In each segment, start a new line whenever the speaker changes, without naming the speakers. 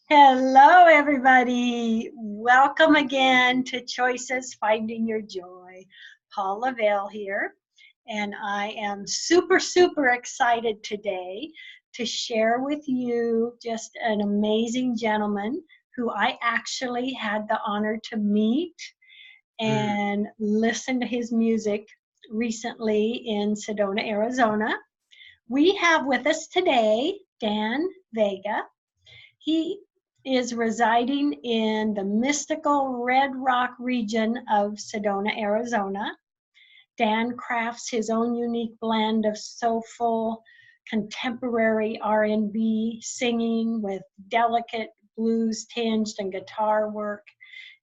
Hello, everybody. Welcome again to Choices Finding Your Joy. Paula Vail here, and I am super excited today to share with you just an amazing gentleman who I actually had the honor to meet
Mm.
and listen to his music recently in Sedona, Arizona. We have with us today Dan Vega. He is residing in the mystical Red Rock region of Sedona, Arizona. Dan crafts his own unique blend of soulful contemporary R&B singing with delicate blues tinged and guitar work.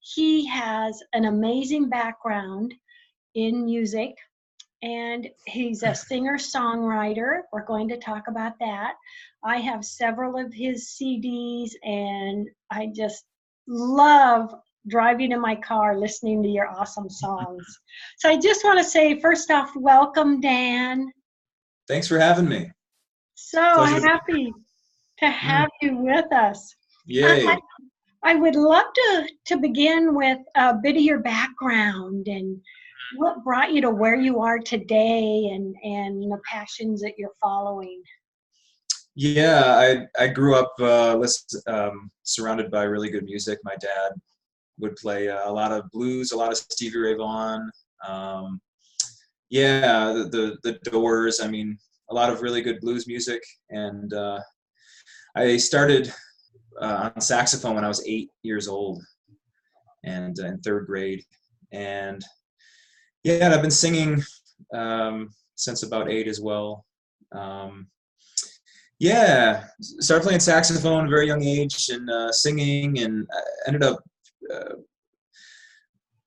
He has an amazing background in music, and he's a singer-songwriter. We're going to talk about that. I have several of his CDs, and I just love driving in my car listening to your awesome songs. So I just want to say, first off, welcome, Dan.
Thanks for having me.
So
Pleasure.
happy to
Mm.
have you with us. I,
Yay.
I would love to begin with a bit of your background and what brought you to where you are today and the passions that you're following.
Yeah, I grew up surrounded by really good music. My dad would play a lot of blues, a lot of Stevie Ray Vaughan. Um, yeah, the Doors. I mean, a lot of really good blues music. And I started on saxophone when I was 8 years old, and in third grade. And yeah, and I've been singing since about 8 as well. Um, Yeah, started playing saxophone at a very young age and singing, and I ended up uh,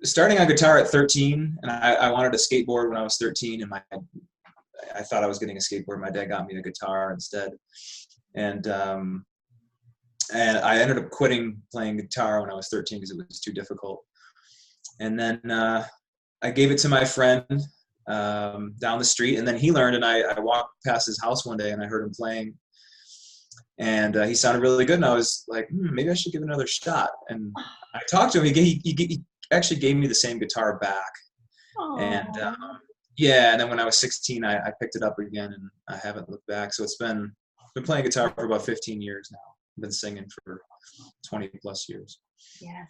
starting on guitar at 13. And I wanted a skateboard when I was 13, and I thought I was getting a skateboard. My dad got me a guitar instead, and um, and I ended up quitting playing guitar when I was 13 because it was too difficult. And then I gave it to my friend down the street, and then he learned, and I walked past his house one day, and I heard him playing. And he sounded really good, and I was like, maybe I should give it another shot. And I talked to him. He actually gave me the same guitar back. And
Oh,
yeah, and then when I was 16, I picked it up again, and I haven't looked back. So it's been playing guitar for about 15 years now. I've been singing for 20 plus years.
yes.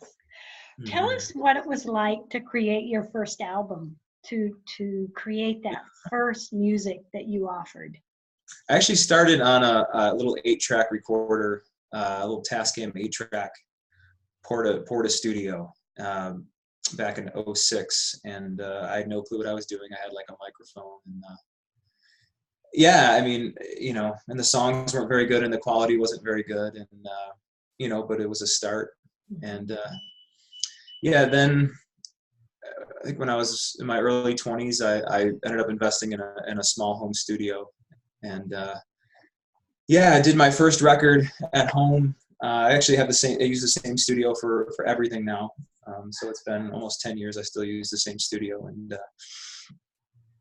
Tell
Hmm.
us what it was like to create your first album, to create that first music that you offered.
I actually started on a little 8-track recorder, a little Tascam 8-track Porta Studio. Back in '06, and I had no clue what I was doing. I had like a microphone, and yeah, I mean, and the songs weren't very good, and the quality wasn't very good, and but it was a start. And yeah, then I think when I was in my early 20s, I ended up investing in a small home studio, and yeah, I did my first record at home. I actually have the same. I use the same studio for everything now. So it's been almost 10 years. I still use the same studio, and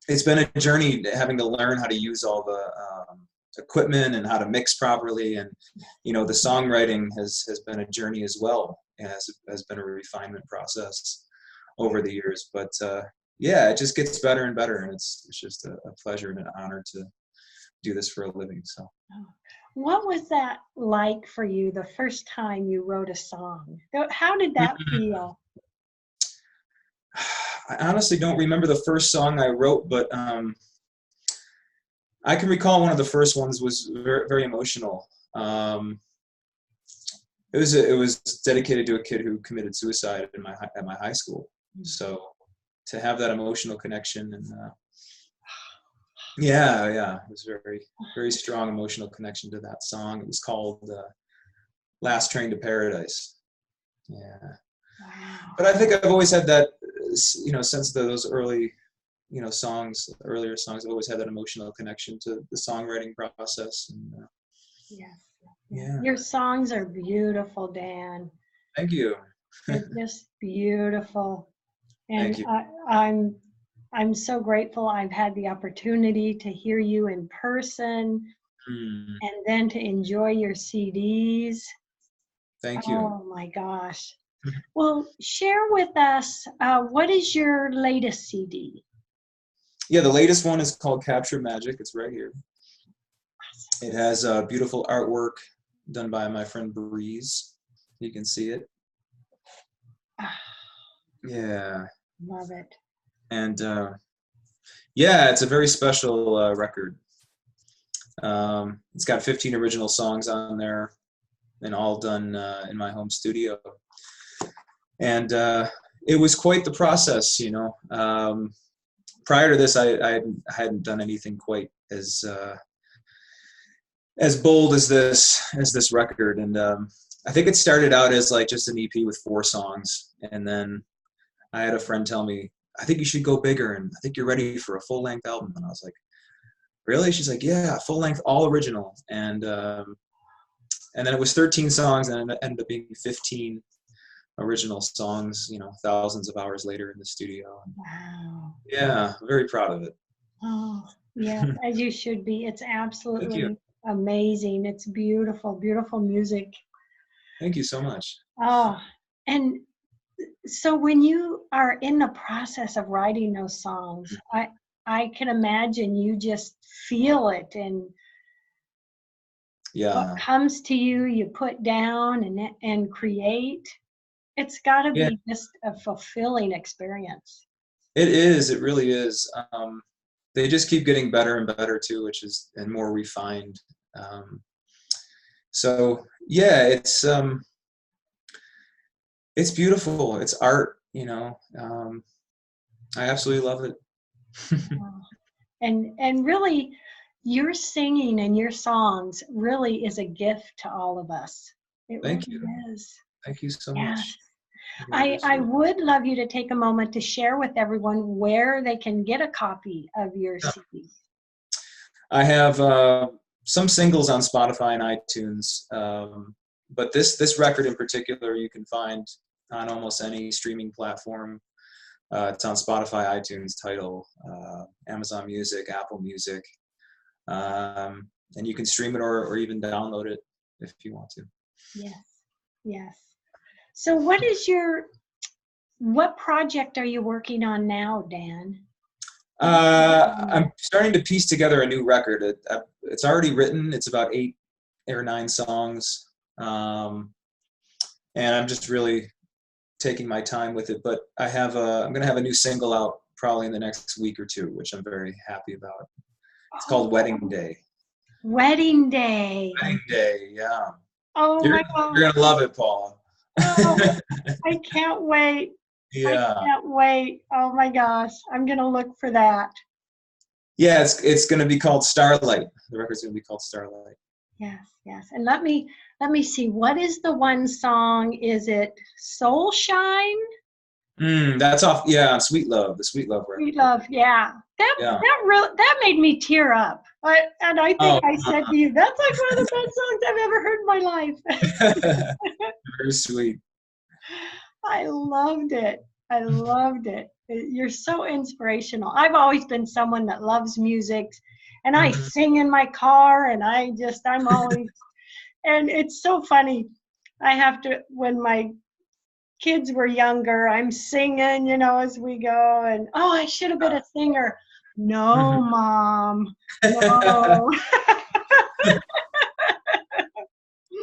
it's been a journey having to learn how to use all the equipment and how to mix properly. And the songwriting has been a journey as well. It has been a refinement process over the years. But yeah, it just gets better and better, and it's just a pleasure and an honor to do this for a living. So.
What was that like for you the first time you wrote a song? How did that feel?
I honestly don't remember the first song I wrote, but I can recall one of the first ones was very emotional. Um, it was dedicated to a kid who committed suicide at my high school. So to have that emotional connection, and yeah, it was very strong emotional connection to that song. It was called "Last Train to Paradise." Yeah.
Wow.
But I think I've always had that, since those early, earlier songs, I've always had that emotional connection to the songwriting process. And
Yes.
yeah,
Your songs are beautiful, Dan.
thank you,
They're just beautiful. And
thank you.
I'm so grateful I've had the opportunity to hear you in person
Mm,
and then to enjoy your CDs.
thank you.
Oh my gosh. Well, share with us, what is your latest CD?
Yeah, the latest one is called Capture Magic. It's right here. It has beautiful artwork done by my friend Breeze. You can see it.
Ah,
Yeah.
love it.
And yeah, it's a very special record. It's got 15 original songs on there, and all done in my home studio. And it was quite the process, you know. Prior to this, I hadn't done anything quite as bold as this record. And I think it started out as like just an EP with 4 songs, and then I had a friend tell me, I think you should go bigger, and I think you're ready for a full-length album. And I was like, really? She's like, yeah, full-length, all original. And then it was 13 songs, and it ended up being 15 original songs, you know, thousands of hours later in the studio.
Wow.
Yeah, very proud of it.
Oh, yes, as you should be. It's
Thank you.
absolutely amazing. It's beautiful, beautiful music.
Thank you so much.
Oh, and so when you are in the process of writing those songs, I can imagine you just feel it, and what
Yeah.
comes to you, you put down and create. It's got to
Yeah,
be just a fulfilling experience.
it is. It really is. They just keep getting better and better too, and more refined. Um, so yeah, it's beautiful. It's art, you know. I absolutely love it.
Oh, and really, your singing and your songs really is a gift to all of us. It
Thank
really
you.
is.
Thank you so
Yes.
much. I really
I
appreciate it.
would love you to take a moment to share with everyone where they can get a copy of your
Yeah.
CD.
I have some singles on Spotify and iTunes, but this record in particular you can find on almost any streaming platform. It's on Spotify, iTunes, Tidal, Amazon Music, Apple Music, and you can stream it or even download it if you want to.
Yes, yes. So what project are you working on now, Dan?
I'm starting to piece together a new record. It's already written. It's about 8 or 9 songs, and I'm just really taking my time with it. But I'm going to have a new single out probably in the next week or 2, which I'm very happy about. It's called Wedding Day.
Wedding Day.
Wedding Day, yeah.
Oh
You're
my God.
you're gonna love it, Paula.
Oh, I can't wait. I
Yeah,
can't wait. Oh my gosh. I'm gonna look for that.
yeah. It's gonna be called Starlight. The record's gonna be called Starlight.
Yes, yes. And let me see. What is the one song? Is it Soul Shine?
That's off. Yeah, Sweet Love, the Sweet Love
Sweet
record.
Love. Yeah.
Yeah.
That made me tear up. And I think
Oh,
I said to you, that's like one of the best songs I've ever heard in my life.
very sweet.
I loved it. I loved it. You're so inspirational. I've always been someone that loves music, and I
Mhm.
sing in my car, and I'm always, and it's so funny. I have to, when my kids were younger, I'm singing, as we go, and oh, I should have been a singer. No,
Mhm.
Mom, no.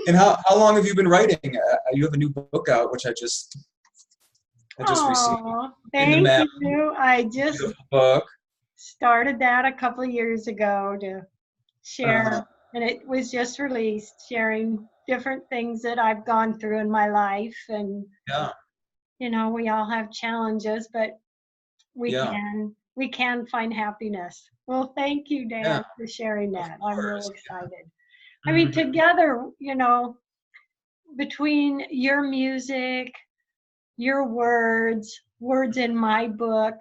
And how long have you been writing? You have a new book out, which I just received
Oh,
in the
thank
mail.
you. I just
Beautiful book.
started that a couple of years ago to
Uh-huh.
share, and it was just released, sharing different things that I've gone through in my life. And
Yeah,
we all have challenges, but we
yeah,
can find happiness. Well, thank you,
yeah.
Dan, for sharing
Of
that. I'm
course.
real excited. I mean,
Mhm.
together, between your music, your words in my book,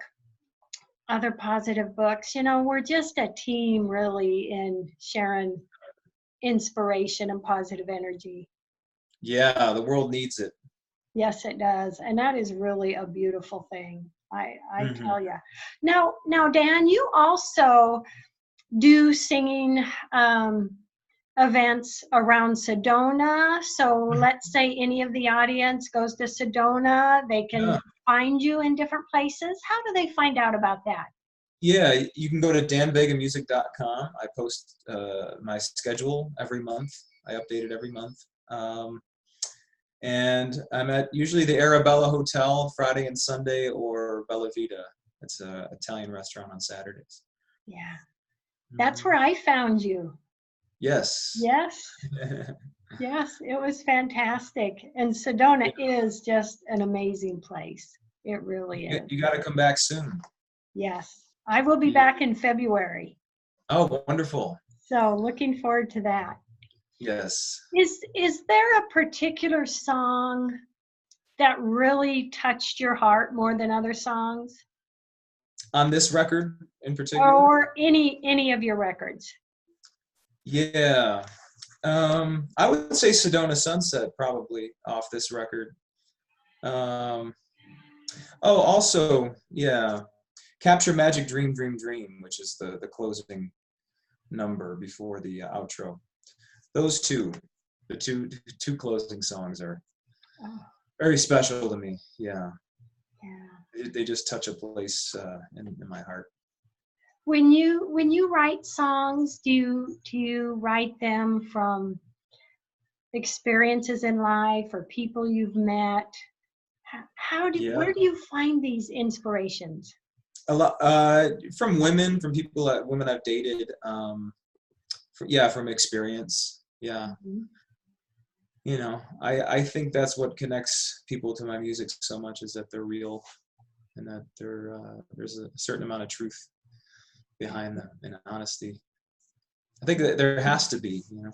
other positive books, we're just a team really in sharing inspiration and positive energy.
Yeah, the world needs it.
Yes, it does. And that is really a beautiful thing. I
Mhm.
tell you. Now, Dan, you also do singing. events around Sedona. So let's say any of the audience goes to Sedona, they can
Yeah.
find you in different places. How do they find out about that?
Yeah, you can go to danvegamusic.com. I post my schedule every month. I update it every month. And I'm at usually the Arabella Hotel Friday and Sunday, or Bella Vita. It's an Italian restaurant on Saturdays.
Yeah, that's where I found you.
Yes.
Yes. Yes, it was fantastic. And Sedona is just an amazing place. It really is.
You got to come back soon.
Yes. I will be back in February.
Oh, wonderful.
So looking forward to that.
Yes.
Is there a particular song that really touched your heart more than other songs?
On this record in particular?
Or any of your records?
Yeah. I would say Sedona Sunset, probably, off this record. Also, yeah, Capture Magic Dream, Dream, Dream, which is the closing number before the outro. Those two, the two closing songs are very special to me. Yeah. Yeah. They just touch a place in my heart.
When you write songs, do you write them from experiences in life or people you've met? Where do you find these inspirations?
A lot from women, from women I've dated. From experience. Yeah.
Mm-hmm.
You know, I think that's what connects people to my music so much, is that they're real, and that there's a certain amount of truth behind them and honesty. I think that there has to be, you know.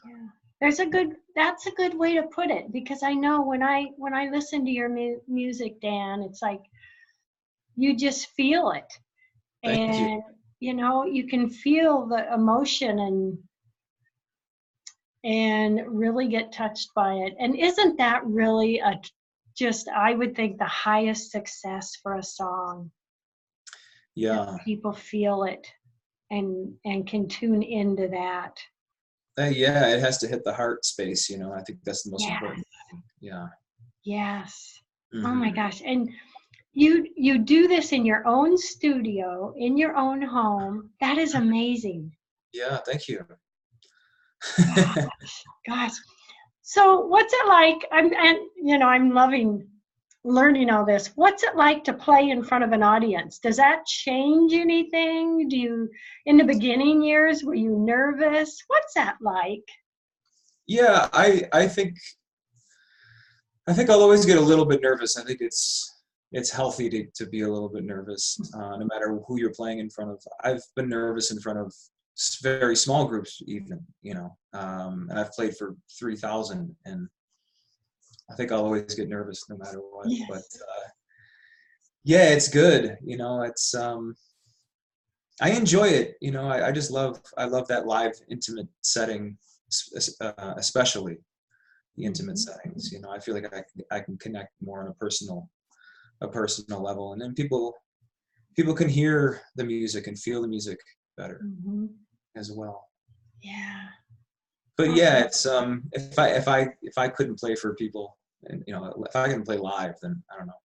Yeah. That's a good way to put it, because I know when I listen to your music, Dan, it's like you just feel it.
Thank you.
You know, you can feel the emotion and really get touched by it. And isn't that really I would think the highest success for a song?
Yeah.
That people feel it and can tune into that.
Yeah, it has to hit the heart space, you know. I think that's the most important thing. Yeah.
Yes.
Mm-hmm.
Oh my gosh. And you do this in your own studio, in your own home. That is amazing.
Yeah, thank you.
Gosh. So what's it like? I'm loving learning all this. What's it like to play in front of an audience? Does that change anything? In the beginning years, were you nervous? What's that like?
Yeah, I think I'll always get a little bit nervous. I think it's healthy to be a little bit nervous, no matter who you're playing in front of. I've been nervous in front of very small groups, even, you know, and I've played for 3,000, and I think I'll always get nervous no matter what. Yes. But yeah, it's good. You know, it's I enjoy it. You know, I love that live, intimate setting, especially the intimate settings. You know, I feel like I can connect more on a personal level, and then people can hear the music and feel the music better as well. Yeah. But yeah, it's if I couldn't play for people, and you know, if I couldn't play live, then I don't know.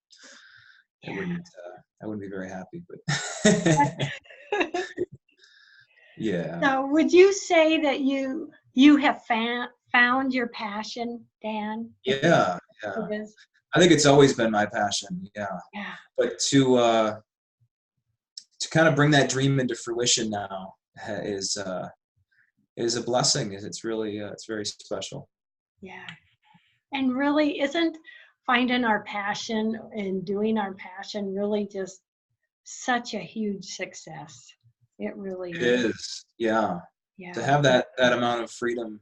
I wouldn't be very happy. But yeah.
So would you say that you have found your passion, Dan?
Yeah. I think it's always been my passion. Yeah. But to kind of bring that dream into fruition now is a blessing. It's really it's very special. Yeah.
And really, isn't finding our passion and doing our passion really just such a huge success? It really
is. Yeah. To have that amount of freedom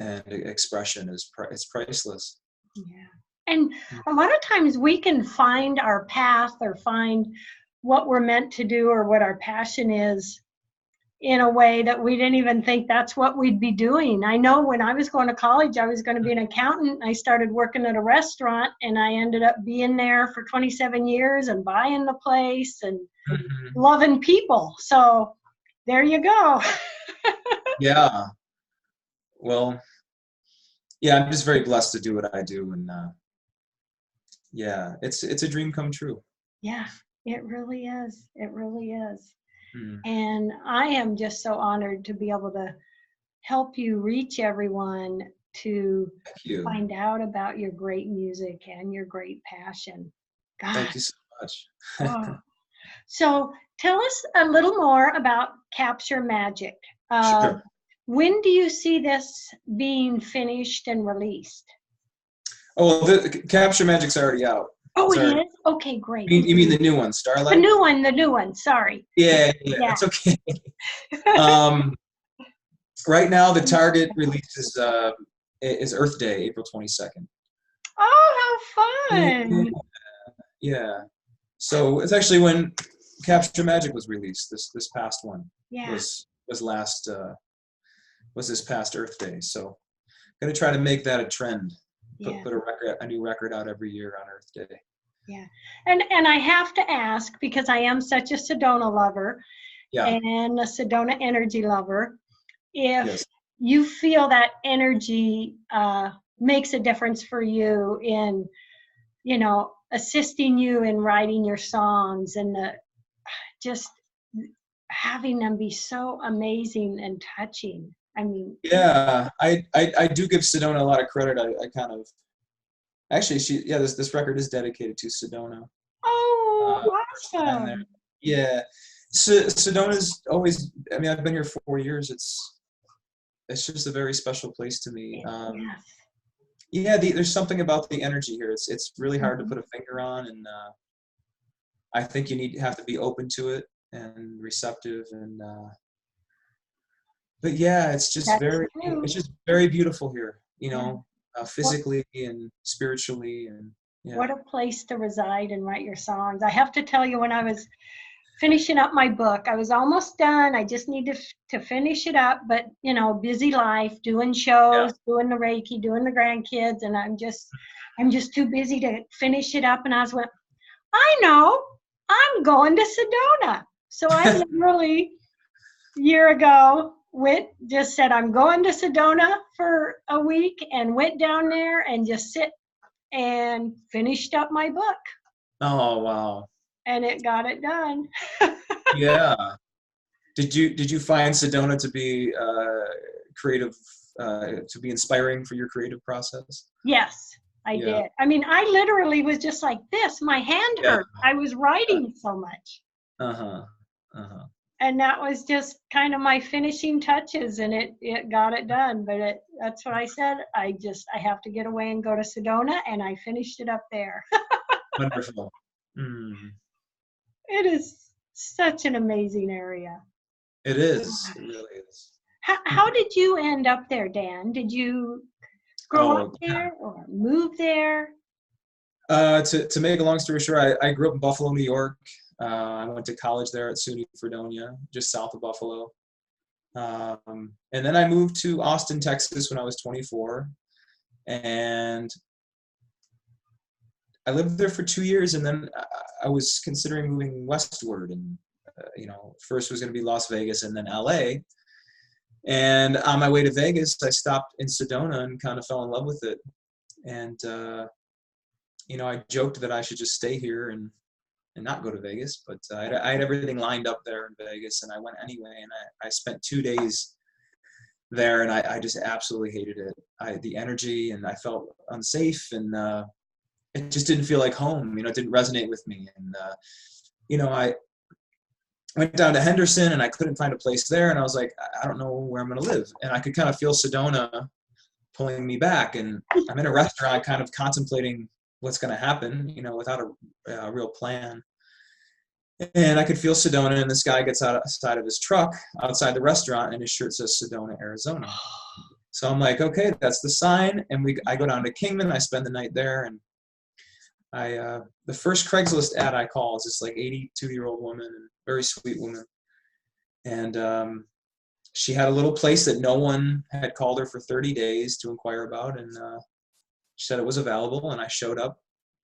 and expression it's priceless.
Yeah. And a lot of times we can find our path or find what we're meant to do or what our passion is in a way that we didn't even think that's what we'd be doing. I know when I was going to college, I was going to be an accountant. I started working at a restaurant, and I ended up being there for 27 years and buying the place and loving people. So there you go.
Yeah. well, yeah, I'm just very blessed to do what I do, and yeah, it's a dream come true.
Yeah, it really is. It really is.
Mm,
And I am just so honored to be able to help you reach everyone to
thank you.
find out about your great music and your great passion. God.
Thank you so much.
Oh. So tell us a little more about Capture Magic. Uh,
Sure.
when do you see this being finished and released?
Oh, well, the Capture Magic's already out.
Oh,
It's
it
already.
is? Okay, great.
You mean the new one,
The
Starlight?
new one, the new one. Sorry.
Yeah, yeah,
Yeah.
it's okay. Um, right now, the target release is Earth Day, April 22nd.
Oh, how
Yeah,
fun.
yeah. So it's actually when Capture Magic was released. This past one
Yeah,
was last was this past Earth Day. So gonna try to make that a trend.
yeah,
Put a new record out every year on Earth Day.
yeah. And I have to ask because I am such a Sedona lover
Yeah.
and a Sedona energy lover, if
Yes.
you feel that energy makes a difference for you in, assisting you in writing your songs and just having them be so amazing and touching. I mean,
Yeah, I do give Sedona a lot of credit. I kind of actually this record is dedicated to Sedona.
oh,
First time there.
awesome.
Yeah, Sedona's always. I mean, I've been here 4 years. It's just a very special place to me.
Yes.
Yeah, there's something about the energy here. It's really hard to
Mhm.
put a finger on, and I think have to be open to it and receptive. And but yeah,
That's true.
it's just very beautiful here.
Yeah. What
Physically and spiritually, and yeah,
what a place to reside and write your songs. I have to tell you, when I was finishing up my book, I was almost done. I just need to finish it up, but busy life, doing
yeah.
shows, doing the Reiki, doing the grandkids, and I'm just too busy to finish it up. And went, I know, I'm going to Sedona. So I literally year ago just said I'm going to Sedona for a week and went down there and just sit and finished up my book,
Oh wow.
and it got it done.
Yeah. Did you find Sedona to be creative, to be inspiring for your creative process?
Yes, I
Yeah.
did. I mean, I literally was just like this. My hand
Yeah.
hurt. I was writing so much.
Uh-huh. Uh-huh.
And that was just kind of my finishing touches, and it got it done. But that's what I said. I have to get away and go to Sedona, and I finished it up there.
Wonderful. Mm.
It is such an amazing area.
It is. It really is.
How did you end up there, Dan? Did you grow up
Oh,
there or move there?
to make a long story short, I grew up in Buffalo, New York. I went to college there at SUNY Fredonia, just south of Buffalo. And then I moved to Austin, Texas when I was 24. And I lived there for 2 years, and then I was considering moving westward. And, first was going to be Las Vegas and then LA. And on my way to Vegas, I stopped in Sedona and kind of fell in love with it. And, I joked that I should just stay here and not go to Vegas, but I had everything lined up there in Vegas, and I went anyway. And I spent 2 days there, and I just absolutely hated it. The energy, and I felt unsafe, and it just didn't feel like home. It didn't resonate with me. And I went down to Henderson, and I couldn't find a place there, and I was like, I don't know where I'm going to live. And I could kind of feel Sedona pulling me back, and I'm in a restaurant kind of contemplating what's going to happen, without a real plan. And I could feel Sedona, and this guy gets outside of his truck outside the restaurant, and his shirt says Sedona, Arizona. So I'm like, okay, that's the sign. And I go down to Kingman. I spend the night there, and the first Craigslist ad I call is this like 82-year-old woman, and very sweet woman, and she had a little place that no one had called her for 30 days to inquire about, and she said it was available, and I showed up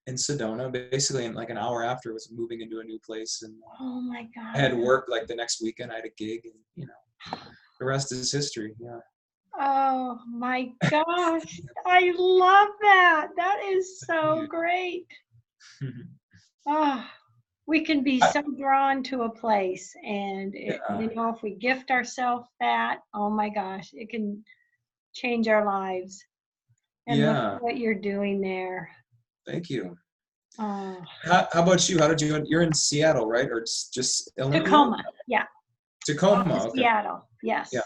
in Sedona basically in like an hour after. I was moving into a new place, and
Oh my
I had
God.
work like the next weekend. I had a gig, and the rest is history. Yeah.
Oh my gosh. I love that. That is so great. Oh, we can be
I-
so drawn to a place, and
yeah,
if we gift ourselves that, oh my gosh, it can change our lives. And look
yeah.
at what you're doing there.
Thank you.
Oh,
How about you? How did you? You're in Seattle, right? Or it's just Illinois?
Tacoma. Yeah. Off to
Tacoma. Okay.
Seattle.
Yeah.
Yes.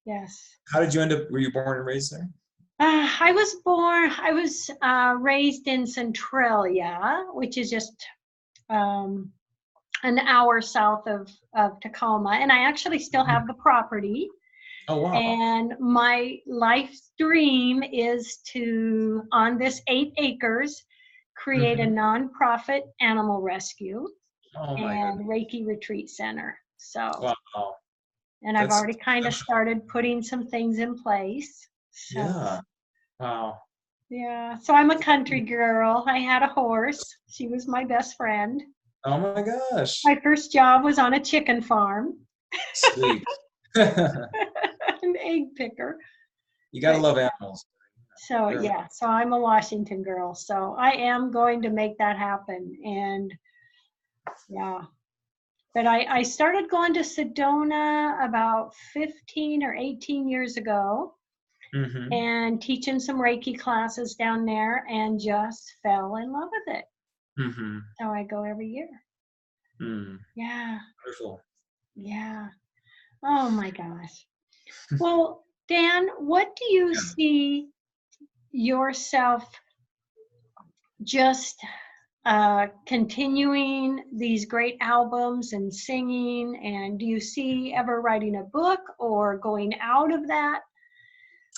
Yes.
How did you end up? Were you born and raised there?
I was raised in Centralia, which is just um, an hour south of Tacoma. And I actually still
Mhm.
have the property.
Oh wow.
And my life's dream is to, on this 8 acres, create a
Hmm.
nonprofit animal rescue
Oh my
and
goodness.
Reiki retreat center. So,
Wow.
and I've
That's
already kind of started putting some things in place. So,
yeah. Wow.
yeah. So I'm a country girl. I had a horse. She was my best friend.
Oh my gosh.
My first job was on a chicken farm,
Sweet.
an egg picker.
You gotta
But
love animals.
so
They're
yeah, so I'm a Washington girl. So I am going to make that happen. And yeah, but I started going to Sedona about 15 or 18 years ago
mm-hmm.
and teaching some Reiki classes down there and just fell in love with it.
Mm-hmm.
So I go every year.
Mm.
Yeah,
Wonderful.
yeah. Oh my gosh. Well, Dan, what do you
Yeah.
see yourself just continuing these great albums and singing? And do you see ever writing a book or going out of that?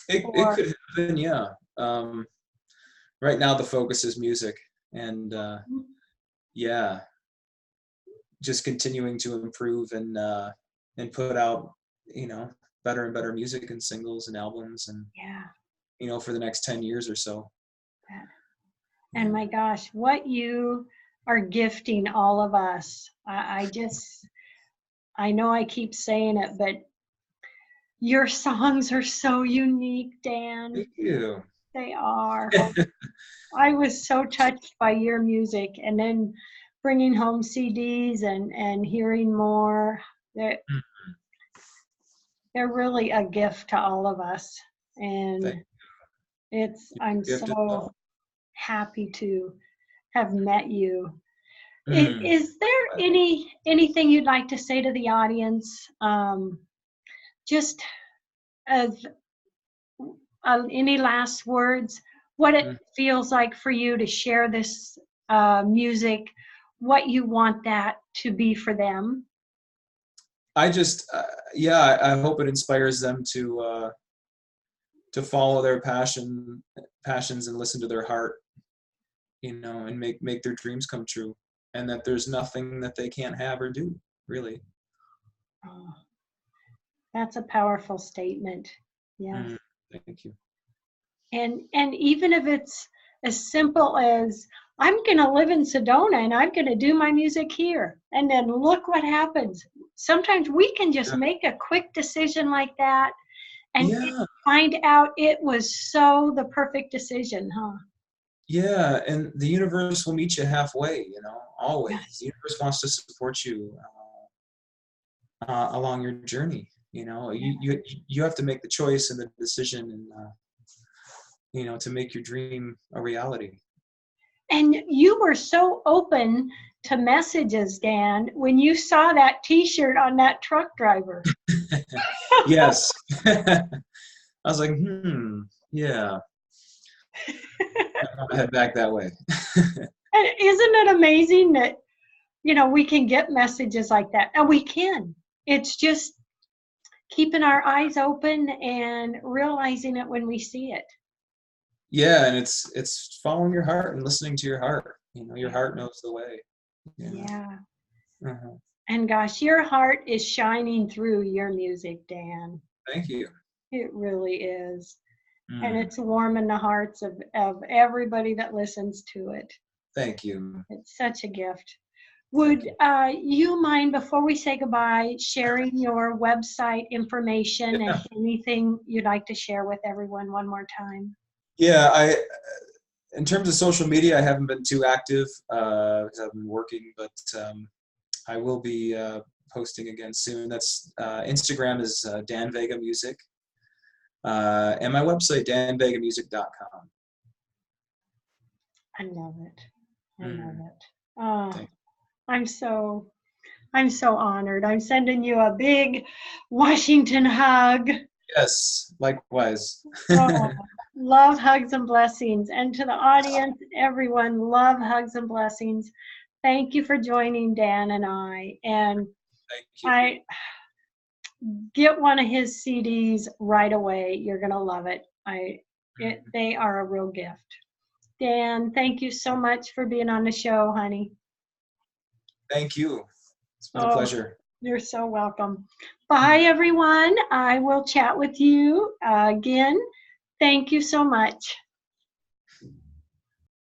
It
Or
could happen, yeah. Right now the focus is music and yeah, just continuing to improve and put out, you know, better and better music and singles and albums and
yeah,
for the next 10 years or so.
that. And
Yeah.
my gosh, what you are gifting all of us. I just, I know I keep saying it, but your songs are so unique, Dan.
Thank you.
They are. I was so touched by your music, and then bringing home CDs and hearing more. They're, they're really a gift to all of us.
Thank
And I'm
you. Gift as
so
well.
happy to have met you.
Mm.
Is there anything you'd like to say to the audience? Just as any last words, what it
Mm.
feels like for you to share this music, what you want that to be for them.
I just, yeah, I hope it inspires them to follow their passions and listen to their heart, and make their dreams come true, and that there's nothing that they can't have or do, really.
Oh, that's a powerful statement. Yes.
Mm. Thank you.
And even if it's as simple as I'm going to live in Sedona and I'm going to do my music here, and then look what happens. Sometimes we can just
Yeah.
make a quick decision like that and
Yeah.
find out it was so the perfect decision, huh?
Yeah, and the universe will meet you halfway, always.
Yes.
The universe wants to support you along your journey. You have to make the choice and the decision, and to make your dream a reality.
And you were so open to messages, Dan, when you saw that T-shirt on that truck driver.
Yes. I was like, yeah, I want to head back that way.
And isn't it amazing that, we can get messages like that? And we can. It's just keeping our eyes open and realizing it when we see it.
Yeah, and it's following your heart and listening to your heart. Your
Yeah.
heart knows the way.
Yeah.
Uh-huh.
And gosh, your heart is shining through your music, Dan.
Thank you.
It really is. And
Mm.
it's warming the hearts of everybody that listens to it.
Thank you.
It's such a gift. Would you mind, before we say goodbye, sharing your website information and
Yeah.
anything you'd like to share with everyone one more time?
Yeah, in terms of social media, I haven't been too active because I've been working, but I will be posting again soon. That's Instagram is Dan Vega Music, and my website danvegamusic.com.
I love it. I love
Mm,
it. Oh,
thank
I'm so honored. I'm sending you a big Washington hug.
Yes, likewise.
Oh, love, hugs, and blessings. And to the audience, everyone, love, hugs, and blessings. Thank you for joining Dan and I. And
Thank you.
I get one of his CDs right away. You're gonna love it. They are a real gift. Dan, thank you so much for being on the show, honey.
Thank you. It's been a
Oh,
pleasure.
you're so welcome. Bye, everyone. I will chat with you again. Thank you so much.